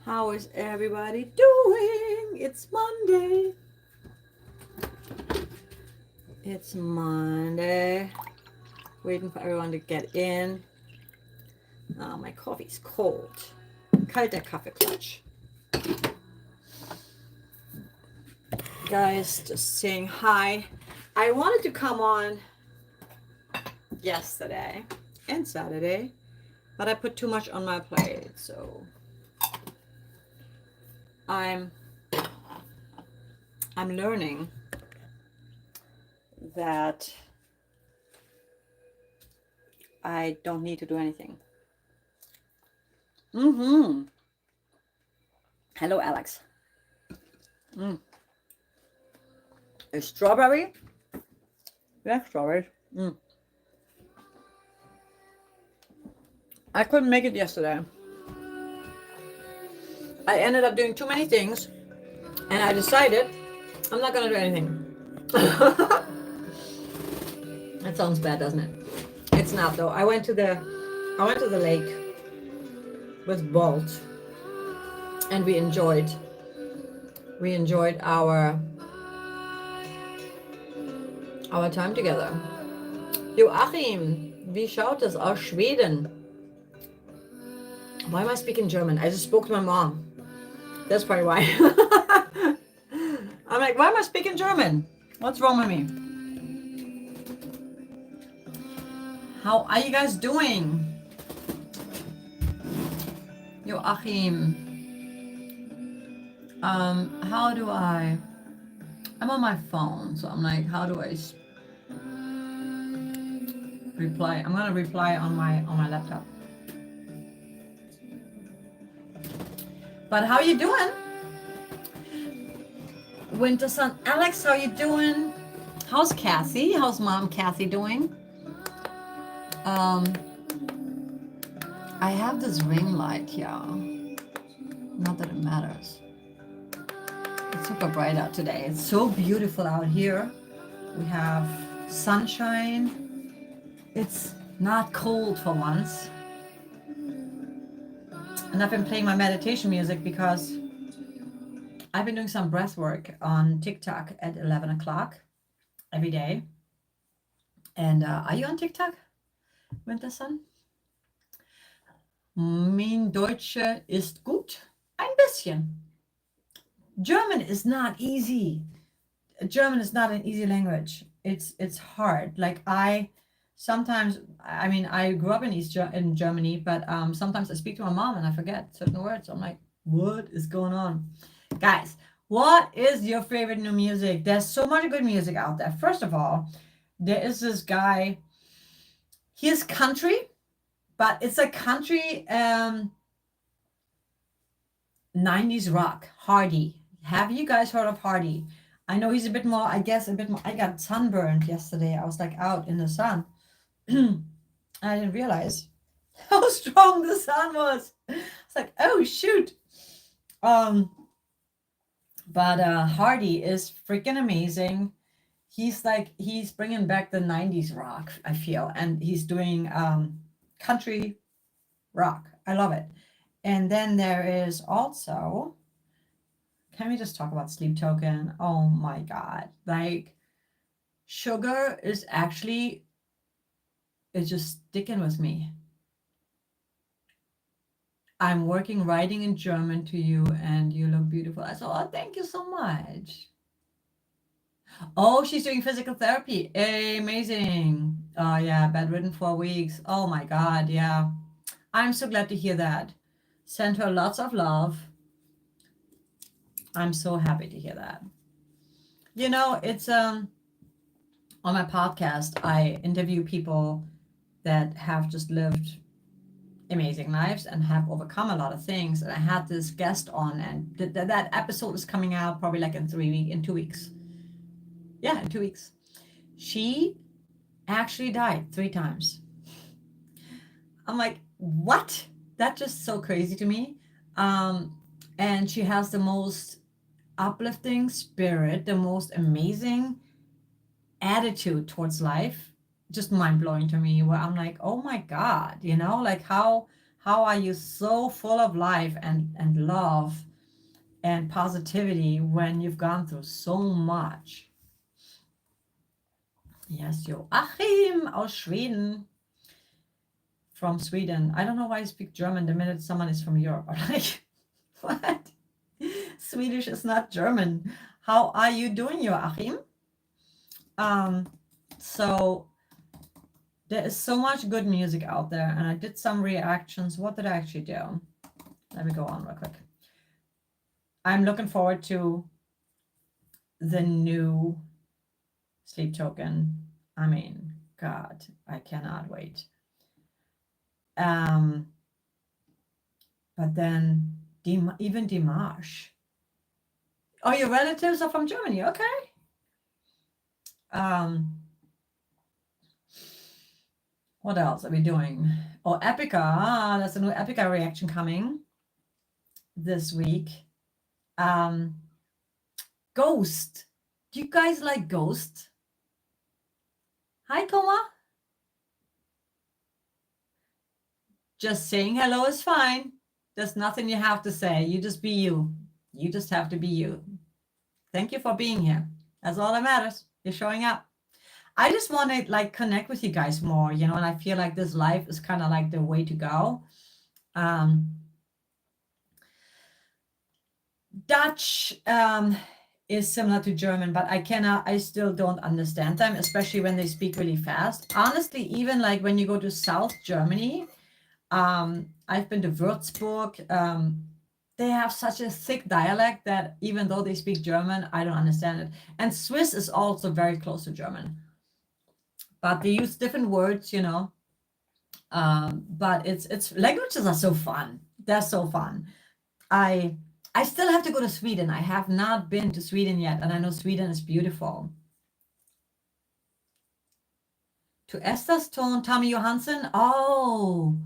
How is everybody doing? It's Monday. It's Monday. Waiting for everyone to get in. Oh, my coffee's cold. Kalter Kaffeeklatsch. Guys, just saying hi. I wanted to come on yesterday and Saturday, but I put too much on my plate, so I'm learning that I don't need to do anything. Hello, Alex. A strawberry? Yeah, strawberries. I couldn't make it yesterday. I ended up doing too many things, and I decided I'm not gonna do anything. That sounds bad, doesn't it? It's not though. I went to the lake with Bolt, and we enjoyed our time together. Joachim, wie schaut es aus Schweden? Why am I speaking German? I just spoke to my mom. That's probably why. I'm like, why am I speaking German? What's wrong with me? How are you guys doing? Joachim. How do I'm on my phone, so I'm like, how do I reply? I'm gonna reply on my laptop. But how you doing? Winter Sun. Alex, how you doing? How's Cassie? How's mom Cassie doing? I have this ring light here. Not that it matters. It's super bright out today. It's so beautiful out here. We have sunshine. It's not cold for once. And I've been playing my meditation music because I've been doing some breath work on TikTok at 11 o'clock every day. And are you on TikTok, Winter Sun? Mein Deutsche ist gut. Ein bisschen. German is not easy. German is not an easy language. It's hard. Like I grew up in Germany, but sometimes I speak to my mom and I forget certain words. I'm like, what is going on? Guys, what is your favorite new music? There's so much good music out there. First of all, there is this guy. He's country, but it's a country 90s rock. Hardy. Have you guys heard of Hardy? I know he's a bit more. I got sunburned yesterday. I was like out in the sun. I didn't realize how strong the sun was. It's like, oh shoot. But Hardy is freaking amazing. He's bringing back the 90s rock, I feel, and he's doing country rock. I love it. And then there is also, can we just talk about Sleep Token? Oh my God. Like, Sugar is actually, it's just sticking with me. I'm writing in German to you, and you look beautiful. I said, oh, thank you so much. Oh, she's doing physical therapy. Amazing. Oh, yeah, bedridden 4 weeks. Oh my God, yeah. I'm so glad to hear that. Send her lots of love. I'm so happy to hear that. You know, it's on my podcast, I interview people that have just lived amazing lives and have overcome a lot of things. And I had this guest on, and that episode is coming out probably like in 2 weeks. Yeah, in 2 weeks. She actually died 3 times. I'm like, what? That's just so crazy to me. And she has the most uplifting spirit, the most amazing attitude towards life. Just mind-blowing to me, where I'm like, oh my God, like how How are you so full of life and love and positivity when you've gone through so much? Yes, Joachim aus Schweden. From Sweden. I don't know why I speak German the minute someone is from Europe. I'm like, what? Swedish is not German. How are you doing, Joachim? So there is so much good music out there, and I did some reactions. What did I actually do? Let me go on real quick. I'm looking forward to the new Sleep Token. I mean, God, I cannot wait. But then even Dimash. Oh, your relatives are from Germany. Okay. What else are we doing? Oh, Epica. There's a new Epica reaction coming this week. Ghost. Do you guys like Ghost? Hi, Coma. Just saying hello is fine. There's nothing you have to say. You just be you. You just have to be you. Thank you for being here. That's all that matters. You're showing up. I just want to like connect with you guys more, you know, and I feel like this life is kind of like the way to go. Dutch is similar to German, but I still don't understand them, especially when they speak really fast. Honestly, even like when you go to South Germany, I've been to Würzburg. They have such a thick dialect that even though they speak German, I don't understand it. And Swiss is also very close to German, but they use different words, you know. But it's languages are so fun. They're so fun. I still have to go to Sweden. I have not been to Sweden yet, and I know Sweden is beautiful. To Esther's tone, Tommy Johansson. Oh,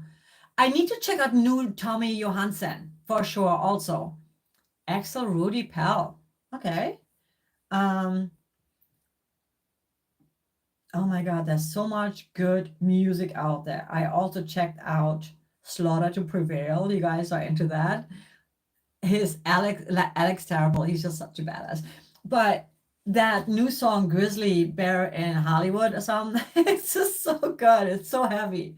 I need to check out new Tommy Johansson for sure. Also, Axel Rudy Pell. Okay. Oh my God, there's so much good music out there. I also checked out Slaughter to Prevail. You guys are into that. His Alex Terrible. He's just such a badass. But that new song Grizzly Bear in Hollywood or something, it's just so good. It's so heavy.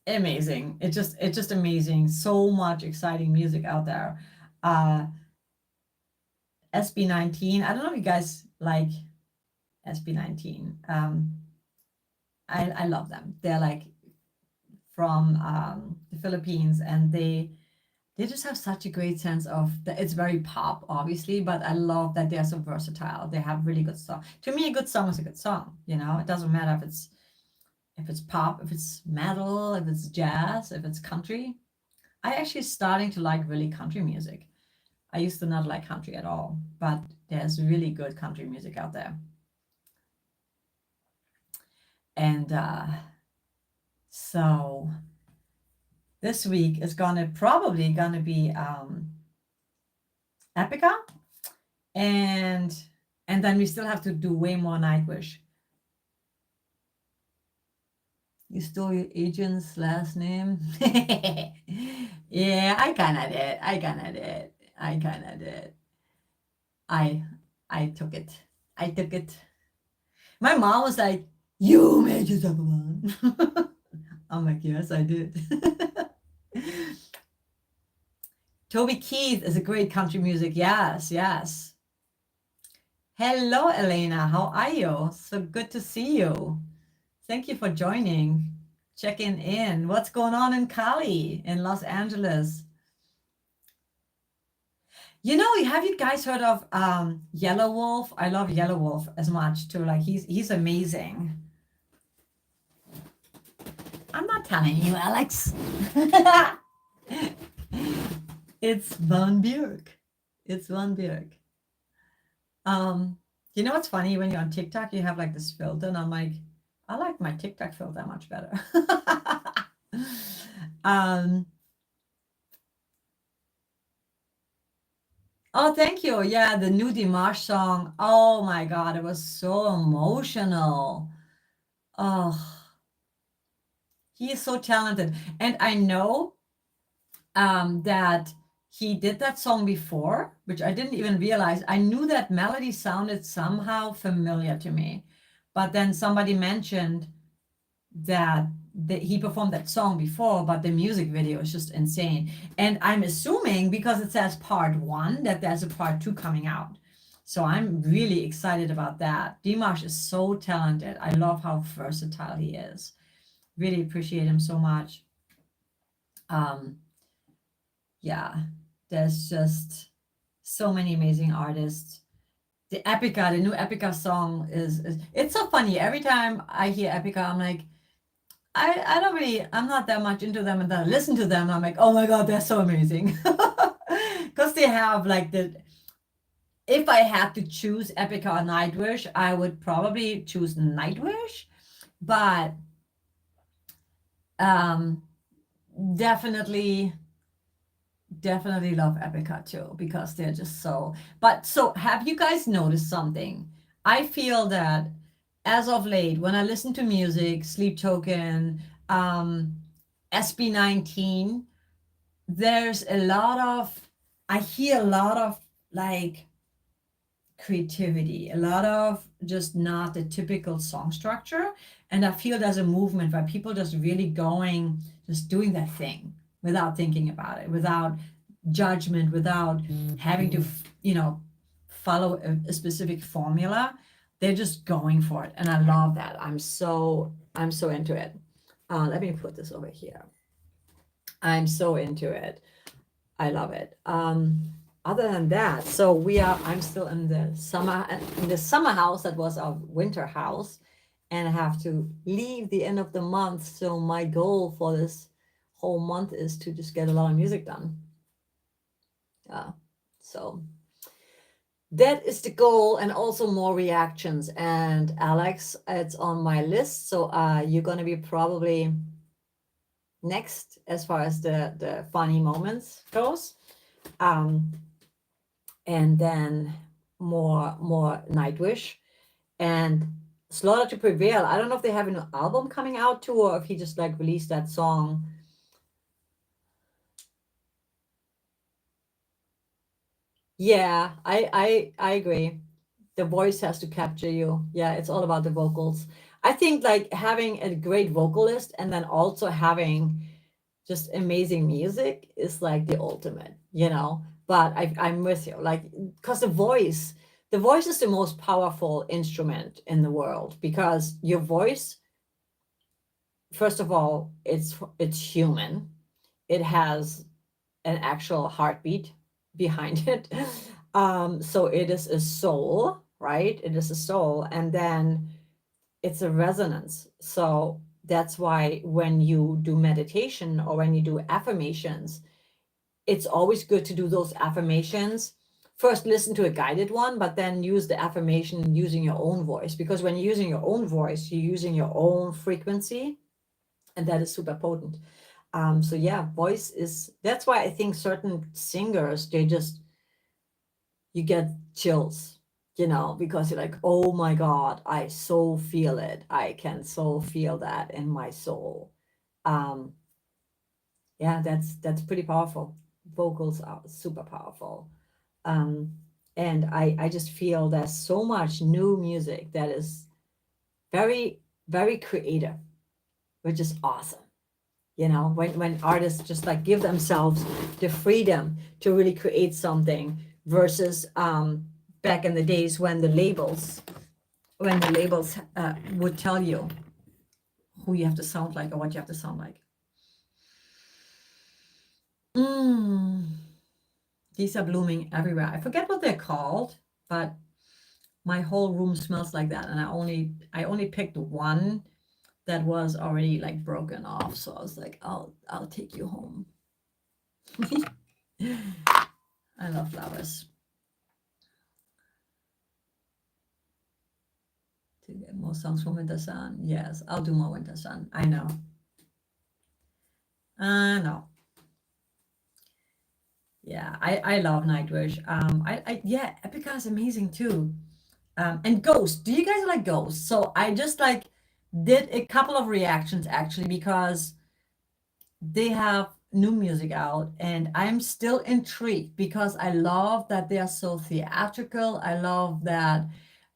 Amazing. It's just amazing. So much exciting music out there. SB19. I don't know if you guys like SB19. I love them. They're like from the Philippines, and they just have such a great sense of that. It's very pop, obviously, but I love that they're so versatile. They have really good songs. To me, a good song is a good song. You know, it doesn't matter if it's pop, if it's metal, if it's jazz, if it's country. I actually starting to like really country music. I used to not like country at all, but there's really good country music out there. And so this week is probably gonna be Epica, and then we still have to do way more Nightwish. You stole your agent's last name? Yeah, I kinda did. I took it. My mom was like, "You made yourself a one." I'm like, yes, I did. Toby Keith is a great country music. Yes. Hello, Elena. How are you? So good to see you. Thank you for joining, checking in. What's going on in Cali, in Los Angeles? You know, have you guys heard of Yellow Wolf? I love Yellow Wolf as much too. Like he's amazing. I'm not telling you, Alex. It's Van Bierk. You know what's funny? When you're on TikTok, you have like this filter, and I'm like, I like my TikTok filter much better. Oh, thank you. Yeah, the new Dimash song. Oh my God, it was so emotional. Oh, He is so talented. And I know that he did that song before, which I didn't even realize. I knew that melody sounded somehow familiar to me, but then somebody mentioned that he performed that song before, but the music video is just insane. And I'm assuming because it says part one that there's a part two coming out. So I'm really excited about that. Dimash is so talented. I love how versatile he is. Really appreciate him so much. Yeah, there's just so many amazing artists. The Epica, the new Epica song is it's so funny. Every time I hear Epica, I'm like, I don't really, I'm not that much into them, and then I listen to them, I'm like, oh my God, they're so amazing. Because they have like if I had to choose Epica or Nightwish, I would probably choose Nightwish, but um, definitely love Epica too, because they're just so. But so, have you guys noticed something? I feel that as of late, when I listen to music, Sleep Token, SB19, there's a lot of, I hear a lot of like creativity, a lot of just not the typical song structure. And I feel there's a movement where people just really going, just doing their thing without thinking about it, without judgment, without having to, follow a specific formula. They're just going for it. And I love that. I'm so into it. Let me put this over here. I'm so into it. I love it. Other than that, so I'm still in the summer house that was our winter house, and I have to leave the end of the month. So my goal for this whole month is to just get a lot of music done. So that is the goal, and also more reactions. And Alex, it's on my list. So you're gonna be probably next as far as the funny moments goes. And then more Nightwish and Slaughter to Prevail. I don't know if they have an album coming out too, or if he just like released that song. Yeah, I agree. The voice has to capture you. Yeah, it's all about the vocals. I think like having a great vocalist and then also having just amazing music is like the ultimate, But I'm with you, like, because the voice is the most powerful instrument in the world, because your voice, first of all, it's human. It has an actual heartbeat behind it. So it is a soul, right? It is a soul, and then it's a resonance. So that's why when you do meditation or when you do affirmations, it's always good to do those affirmations. First, listen to a guided one, but then use the affirmation using your own voice. Because when you're using your own voice, you're using your own frequency, and that is super potent. So yeah, voice is, that's why I think certain singers, you get chills, because you're like, oh my God, I so feel it. I can so feel that in my soul. Yeah, that's pretty powerful. Vocals are super powerful. And I just feel there's so much new music that is very, very creative, which is awesome. When artists just like give themselves the freedom to really create something versus back in the days when the labels would tell you who you have to sound like or what you have to sound like. These are blooming everywhere. I forget what they're called, but my whole room smells like that. And I only picked one that was already like broken off. So I was like, I'll take you home. I love flowers. To get more songs from Winter Sun. Yes, I'll do more Winter Sun. I know. No. Yeah, I love Nightwish. Yeah, Epica is amazing too. And Ghost. Do you guys like Ghost? So I just like did a couple of reactions actually because they have new music out, and I'm still intrigued because I love that they are so theatrical. I love that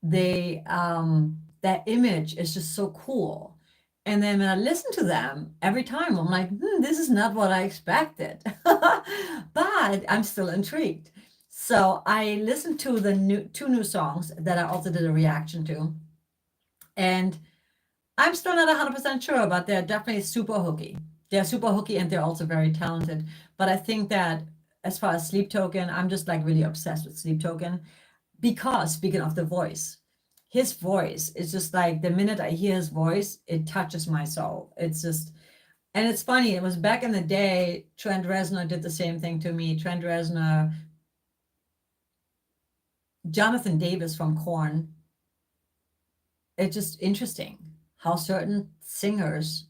that image is just so cool. And then when I listen to them every time, I'm like, this is not what I expected. But I'm still intrigued. So I listened to the two new songs that I also did a reaction to. And I'm still not 100% sure, but they're definitely super hooky. They're super hooky and they're also very talented. But I think that as far as Sleep Token, I'm just like really obsessed with Sleep Token because speaking of the voice, his voice is just like the minute I hear his voice, it touches my soul. It's just, and it's funny. It was back in the day, Trent Reznor did the same thing to me. Trent Reznor, Jonathan Davis from Korn. It's just interesting how certain singers,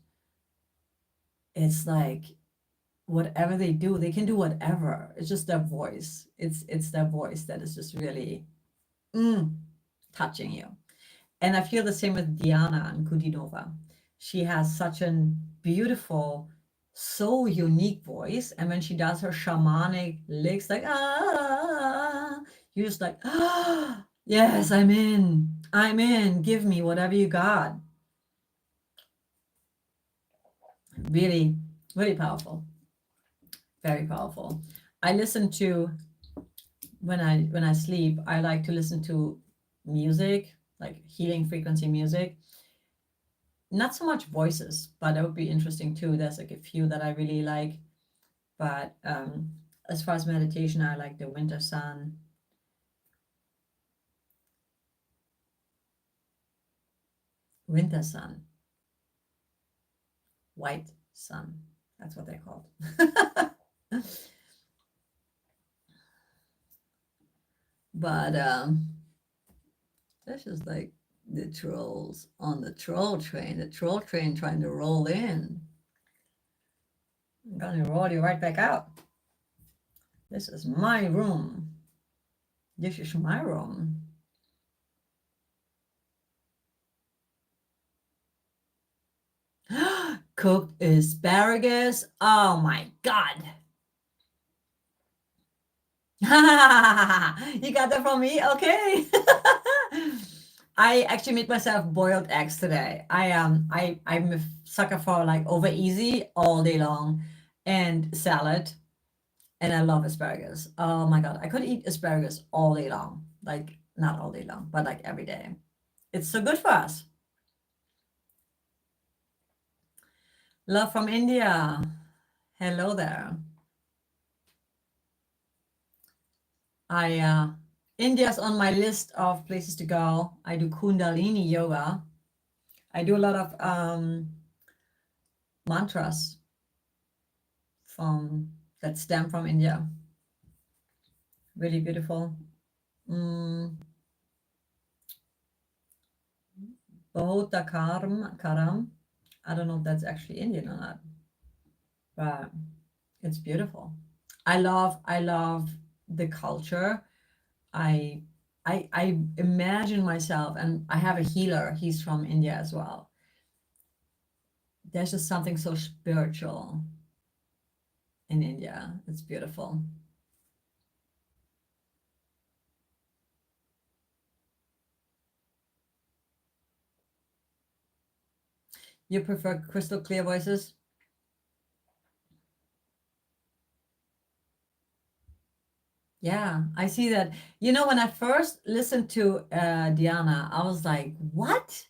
it's like whatever they do, they can do whatever. It's just their voice. It's their voice that is just really touching you. And I feel the same with Diana Kudinova. She has such a beautiful, so unique voice. And when she does her shamanic licks, like, you're just like, yes, I'm in. I'm in. Give me whatever you got. Really, really powerful. Very powerful. I listen to, when I sleep, I like to listen to music, like healing frequency music. Not so much voices, but that would be interesting too. There's like a few that I really like. But as far as meditation, I like the winter sun. Winter sun. White sun. That's what they're called. But that's just like the trolls on the troll train trying to roll in. I'm gonna roll you right back out. This is my room. This is my room. Cooked asparagus. Oh my God. You got that from me? Okay. I actually made myself boiled eggs today. I'm a sucker for like over easy all day long and salad. And I love asparagus. Oh my God. I could eat asparagus all day long. Like not all day long, but like every day. It's so good for us. Love from India. Hello there. India's on my list of places to go. I do Kundalini yoga. I do a lot of mantras that stem from India. Really beautiful. Bahota Karam. I don't know if that's actually Indian or not, but it's beautiful. I love the culture. I imagine myself, and I have a healer. He's from India as well. There's just something so spiritual in India. It's beautiful. You prefer crystal clear voices? Yeah, I see that. You know, when I first listened to Diana, I was like, what?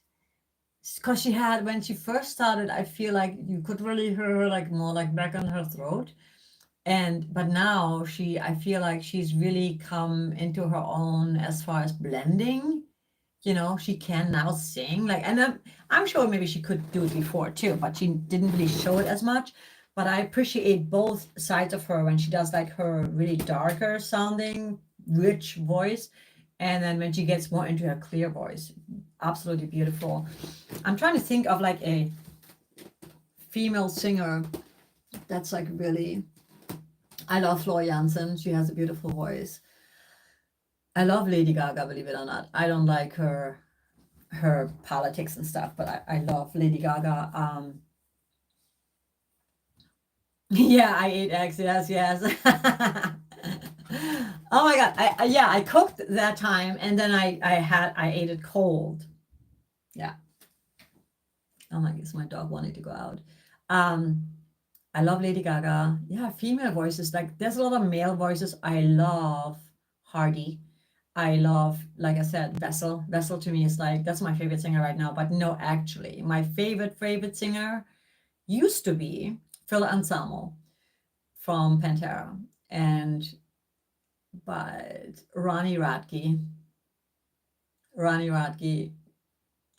Because when she first started, I feel like you could really hear her like more like back on her throat. But now I feel like she's really come into her own as far as blending. You know, she can now sing like, and I'm sure maybe she could do it before too, but she didn't really show it as much. But I appreciate both sides of her when she does like her really darker sounding, rich voice, and then when she gets more into her clear voice. Absolutely beautiful. I'm trying to think of like a female singer that's like really. I love Floor Jansen. She has a beautiful voice. I love Lady Gaga, believe it or not. I don't like her her politics and stuff, but I love Lady Gaga. Yeah, I ate eggs. Yes. Oh my God. I cooked that time, and then I ate it cold. Yeah. Oh my goodness, my dog wanted to go out. I love Lady Gaga. Yeah, female voices. Like there's a lot of male voices. I love Hardy. I love, like I said, Vessel. Vessel to me is like that's my favorite singer right now. But no, actually, my favorite singer used to be Phil Anselmo from Pantera, and but Ronnie Radke,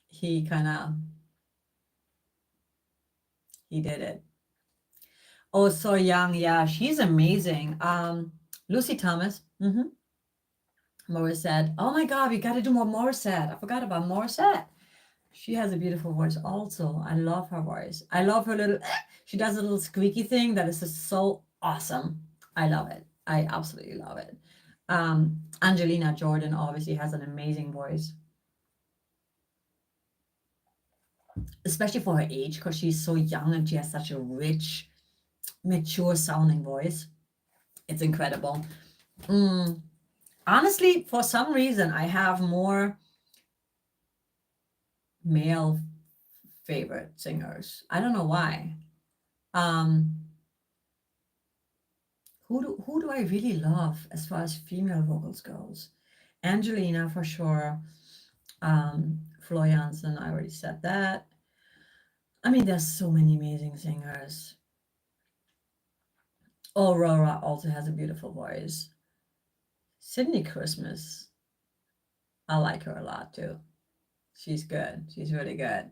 he kind of he did it. Oh, so young, yeah, she's amazing. Lucy Thomas, Morissette. Oh my God, we got to do more Morissette. I forgot about Morissette. She has a beautiful voice also. I love her voice. I love her little, she does a little squeaky thing that is just so awesome. I love it. I absolutely love it. Angelina Jordan obviously has an amazing voice, especially for her age, because she's so young and she has such a rich, mature sounding voice. It's incredible. Honestly, for some reason, I have more male favorite singers. I don't know why. Who do I really love as far as female vocals goes? Angelina for sure. Flo Jansen, I already said that. I mean, there's so many amazing singers. Aurora also has a beautiful voice. Sydney Christmas, I like her a lot too. She's good. She's really good.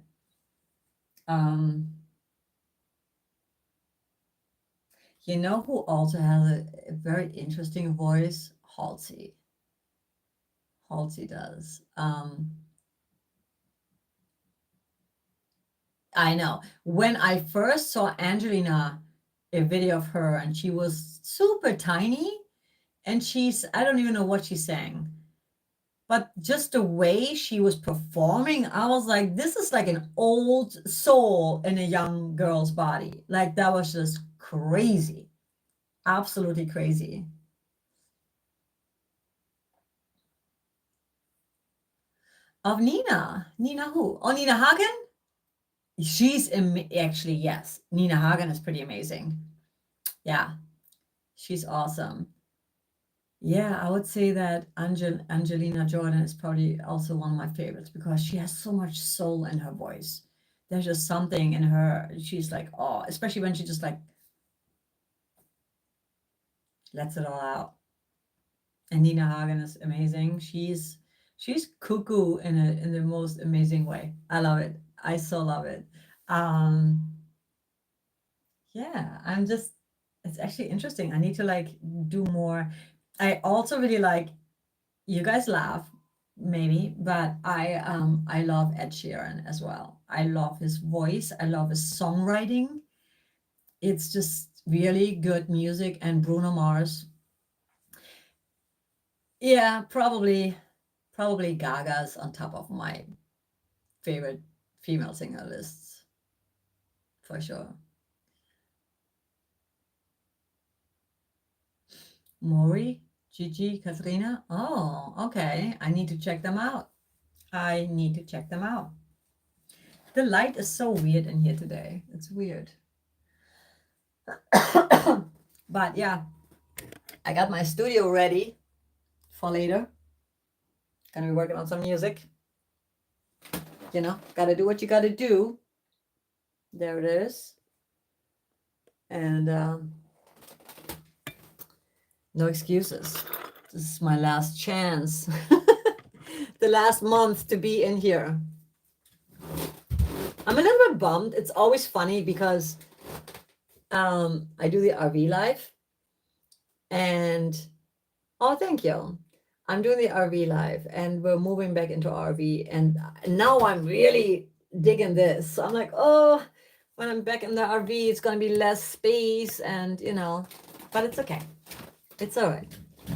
You know who also has a very interesting voice? Halsey. Halsey does. I know. When I first saw Angelina, a video of her, and she was super tiny, and I don't even know what she sang, but just the way she was performing, I was like, this is like an old soul in a young girl's body. Like that was just crazy. Absolutely crazy. Of Nina. Nina who? Oh, Nina Hagen? She's actually, yes. Nina Hagen is pretty amazing. Yeah, she's awesome. Yeah, I would say that Angelina Jordan is probably also one of my favorites because she has so much soul in her voice. There's just something in her. She's like, oh, especially when she just like lets it all out. And Nina Hagen is amazing. She's cuckoo in the most amazing way. I love it. I so love it. Yeah, it's actually interesting. I need to like do more. I also really like, you guys laugh maybe, but I love Ed Sheeran as well. I love his voice. I love his songwriting. It's just really good music. And Bruno Mars. Yeah, probably Gaga's on top of my favorite female singer lists for sure. Maury, Gigi, Katrina. Oh, okay. I need to check them out. I need to check them out. The light is so weird in here today. It's weird. But yeah, I got my studio ready for later. Gonna be working on some music. You know, gotta do what you gotta do. There it is. And no excuses. This is my last chance. The last month to be in here. I'm a little bit bummed. It's always funny because I do the RV live. And oh, thank you. I'm doing the RV live and we're moving back into RV. And now I'm really digging this. So I'm like, oh, when I'm back in the RV, it's going to be less space and, you know, but it's okay. It's all right.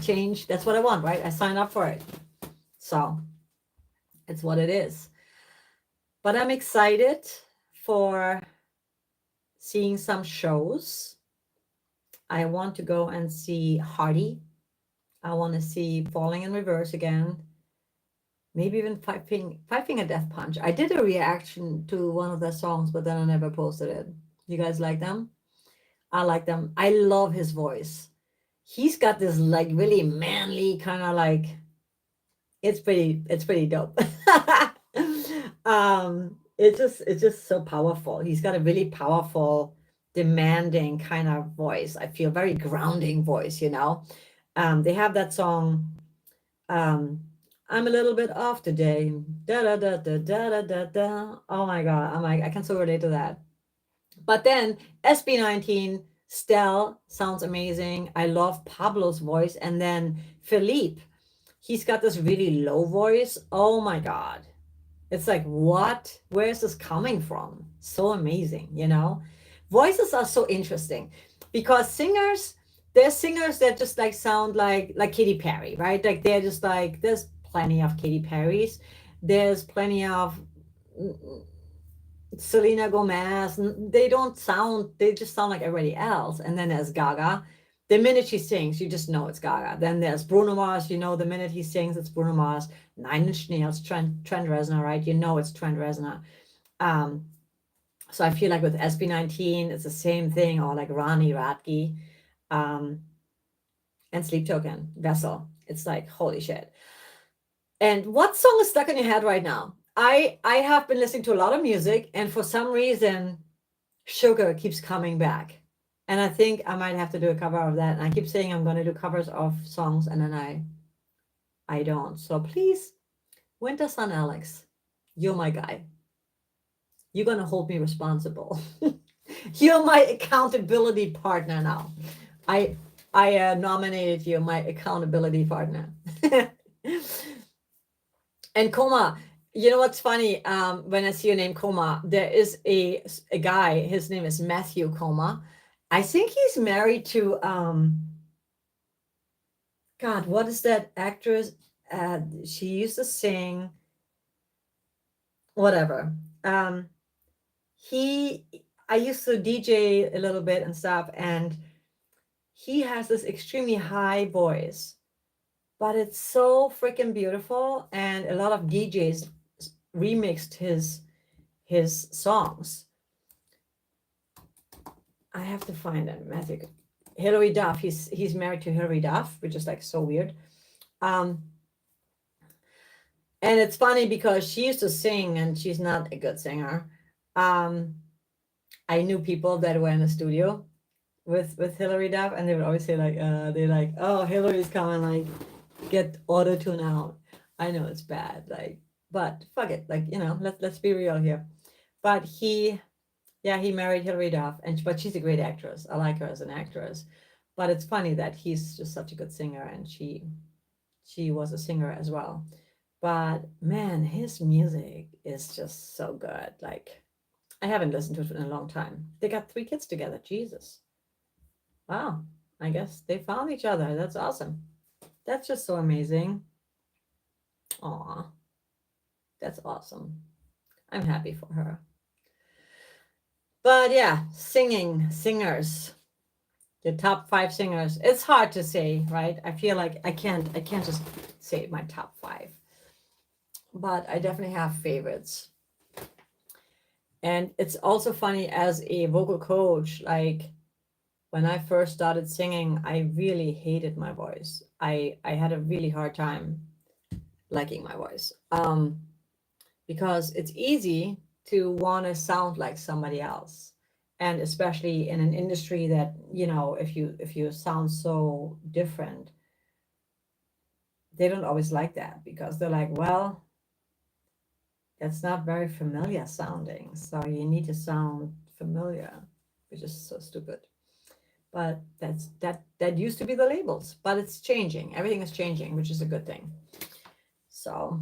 Change. That's what I want, right? I signed up for it. So it's what it is. But I'm excited for seeing some shows. I want to go and see Hardy. I want to see Falling in Reverse again. Maybe even Five Finger Death Punch. I did a reaction to one of their songs, but then I never posted it. You guys like them? I like them. I love his voice. He's got this like really manly kind of like, it's pretty dope. It's just so powerful. He's got a really powerful, demanding kind of voice. I feel very grounding voice, you know. They have that song, um, I'm a little bit off today. Da da da da da da da da. Oh my god, I'm like, I can so relate to that. But then SB19, Stell sounds amazing. I love Pablo's voice. And then Philippe, he's got this really low voice. Oh my God. It's like, what? Where is this coming from? So amazing, you know? Voices are so interesting because there's singers that just like sound like Katy Perry, right? Like they're just like, there's plenty of Katy Perrys. There's plenty of Selena Gomez. They just sound like everybody else. And then there's Gaga. The minute she sings, you just know it's Gaga. Then there's Bruno Mars. You know, the minute he sings, it's Bruno Mars. Nine Inch Nails, Trent Reznor, right? You know it's Trent Reznor. So I feel like with SB19, it's the same thing, or like Rani Radke, and Sleep Token, Vessel. It's like, holy shit. And what song is stuck in your head right now? I have been listening to a lot of music, and for some reason, Sugar keeps coming back. And I think I might have to do a cover of that. And I keep saying I'm going to do covers of songs, and then I don't. So please, Winter Sun Alex, you're my guy. You're going to hold me responsible. You're my accountability partner now. I nominated you my accountability partner. And Koma, you know what's funny? When I see your name Koma, there is a guy. His name is Matthew Koma. I think he's married to God. What is that actress? She used to sing. Whatever. I used to DJ a little bit and stuff, and he has this extremely high voice, but it's so freaking beautiful. And a lot of DJs remixed his songs. I have to find him. Matthew, Hilary Duff. He's married to Hilary Duff, which is like so weird. And it's funny because she used to sing, and she's not a good singer. I knew people that were in the studio with Hilary Duff, and they would always say like, they're like, oh, Hillary's coming, like, get auto tune out. I know it's bad, like, but fuck it, like, you know, let's be real here. But he married Hilary Duff, but she's a great actress. I like her as an actress. But it's funny that he's just such a good singer, and she was a singer as well. But man, his music is just so good. Like, I haven't listened to it in a long time. They got 3 kids together. Jesus. Wow. I guess they found each other. That's awesome. That's just so amazing. Aw. That's awesome. I'm happy for her. But yeah, singers. The top 5 singers. It's hard to say, right? I feel like I can't just say my top 5. But I definitely have favorites. And it's also funny as a vocal coach, like when I first started singing, I really hated my voice. I had a really hard time liking my voice. Because it's easy to want to sound like somebody else. And especially in an industry that, you know, if you sound so different, they don't always like that, because they're like, well, that's not very familiar sounding. So you need to sound familiar, which is so stupid. But that used to be the labels, but it's changing. Everything is changing, which is a good thing. So,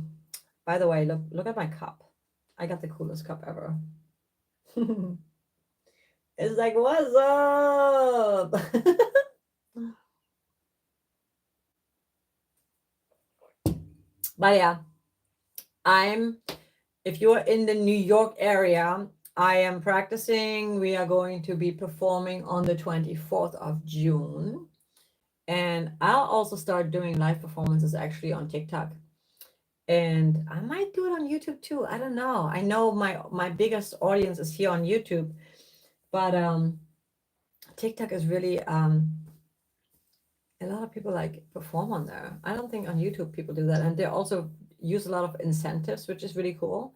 by the way, look at my cup. I got the coolest cup ever. It's like, what's up? But yeah, I'm if you're in the New York area, I am practicing. We are going to be performing on the 24th of June. And I'll also start doing live performances actually on TikTok. And I might do it on YouTube too. I don't know. I know my biggest audience is here on YouTube, but TikTok is really a lot of people like perform on there. I don't think on YouTube people do that, and they also use a lot of incentives, which is really cool.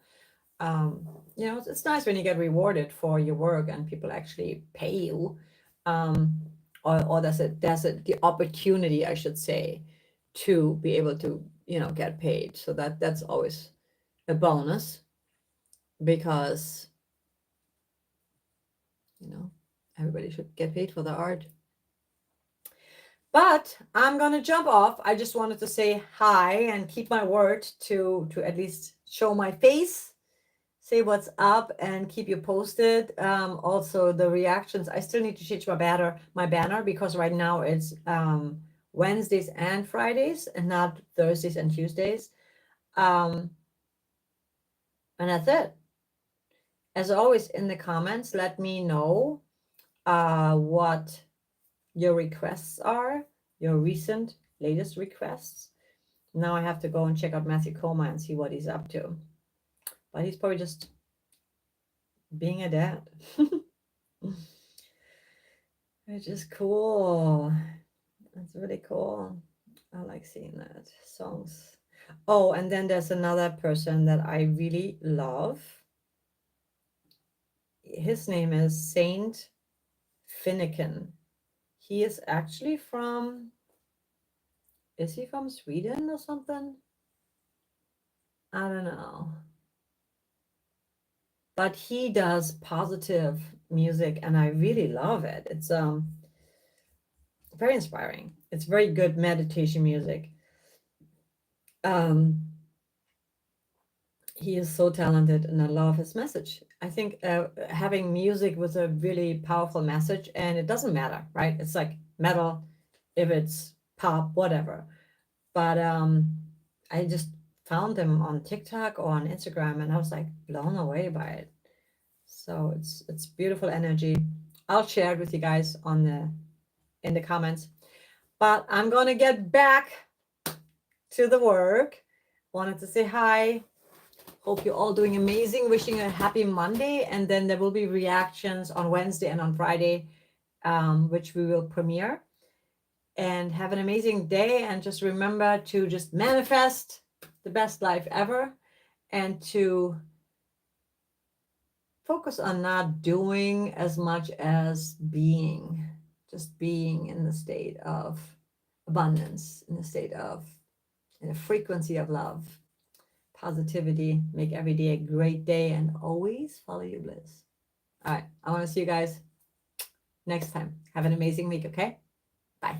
It's nice when you get rewarded for your work and people actually pay you, or the opportunity, I should say, to be able to get paid. So that's always a bonus, because everybody should get paid for the art. But I'm gonna jump off. I just wanted to say hi and keep my word to at least show my face, say what's up, and keep you posted. Also the reactions. I still need to change my banner because right now it's Wednesdays and Fridays and not Thursdays and Tuesdays. And that's it. As always, in the comments, let me know what your requests are, your latest requests. Now I have to go and check out Matthew Coma and see what he's up to. But he's probably just being a dad. Which is cool. That's really cool. I like seeing that. Songs. Oh, and then there's another person that I really love. His name is Saint Finnegan. He is actually is he from Sweden or something? I don't know. But he does positive music and I really love it. It's very inspiring. It's very good meditation music. He is so talented and I love his message. I think having music with a really powerful message, and it doesn't matter, right? It's like metal, if it's pop, whatever. But I just found them on TikTok or on Instagram and I was like blown away by it. So it's beautiful energy. I'll share it with you guys in the comments. But I'm gonna get back to the work. Wanted to say hi. Hope you're all doing amazing. Wishing you a happy Monday. And then there will be reactions on Wednesday and on Friday, which we will premiere. And have an amazing day. And just remember to just manifest the best life ever and to focus on not doing as much as being, just being in the state of abundance, in a frequency of love, positivity. Make every day a great day and always follow your bliss. All right. I want to see you guys next time. Have an amazing week. Okay. Bye.